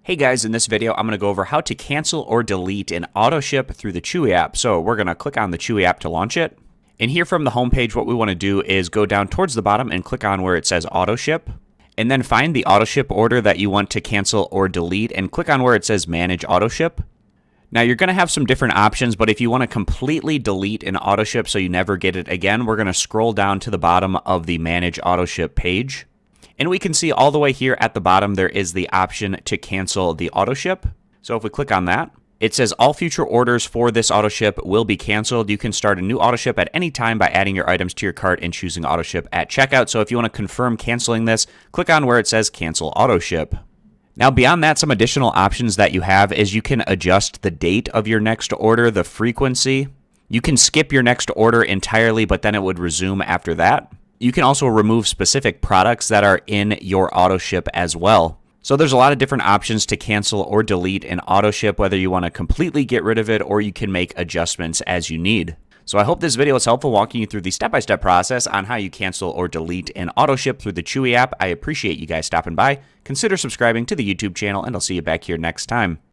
Hey guys, in this video, I'm going to go over how to cancel or delete an Autoship through the Chewy app. So we're going to click on the Chewy app to launch it. And here from the homepage, what we want to do is go down towards the bottom and click on where it says Autoship. And then find the Autoship order that you want to cancel or delete and click on where it says Manage Autoship. Now you're going to have some different options, but if you want to completely delete an Autoship so you never get it again, we're going to scroll down to the bottom of the Manage Autoship page. And we can see all the way here at the bottom, there is the option to cancel the Autoship. So if we click on that, it says all future orders for this Autoship will be canceled. You can start a new Autoship at any time by adding your items to your cart and choosing Autoship at checkout. So if you want to confirm canceling this, click on where it says cancel Autoship. Now beyond that, some additional options that you have is you can adjust the date of your next order, the frequency. You can skip your next order entirely, but then it would resume after that. You can also remove specific products that are in your Autoship as well. So there's a lot of different options to cancel or delete an Autoship, whether you want to completely get rid of it or you can make adjustments as you need. So I hope this video is helpful walking you through the step-by-step process on how you cancel or delete an Autoship through the Chewy app. I appreciate you guys stopping by. Consider subscribing to the YouTube channel and I'll see you back here next time.